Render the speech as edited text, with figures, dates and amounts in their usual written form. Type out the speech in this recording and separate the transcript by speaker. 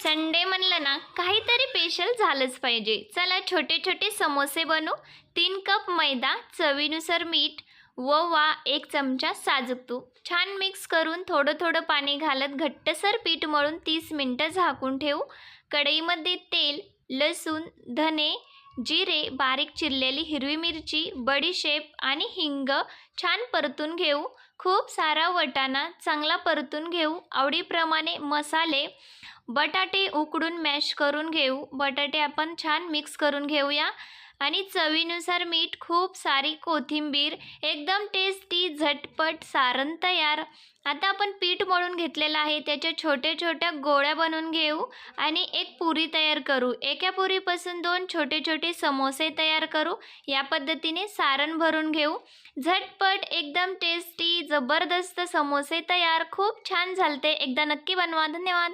Speaker 1: Sunday म्हणलं ना काहीतरी स्पेशल झालंच पाहिजे. चला छोटे छोटे समोसे बनवू. 3 कप मैदा, चवीनुसार मीठ, ओवा, 1 चमचा साजूक तूप छान मिक्स करून थोडं थोडं पाणी घालत घट्टसर पीठ मळून 30 मिनिटं झाकून ठेवू. कढईमध्ये तेल, लसूण, धने, जिरे, बारीक चिरलेली हिरवी मिरची, बडीशेप आणि हिंग छान परतून घेऊ. खूप सारा वाटाणा चांगला परतून घेऊ. आवडीप्रमाणे मसाले, बटाटे उकडून मॅश करून घेऊ. बटाटे आपण छान मिक्स करून घेऊया आणि चवीनुसार मीठ, खूप सारी कोथिंबीर. एकदम टेस्टी झटपट सारण तयार. आता आपण पीठ मळून घेतलेलं आहे, त्याच्या छोट्या छोट्या गोळ्या बनवून घेऊ आणि एक पुरी तयार करू. एका पुरीपासून 2 छोटे छोटे समोसे तयार करू. या पद्धतीने सारण भरून घेऊ. झटपट एकदम टेस्टी जबरदस्त समोसे तयार. खूप छान झालते. एकदा नक्की बनवा. धन्यवाद.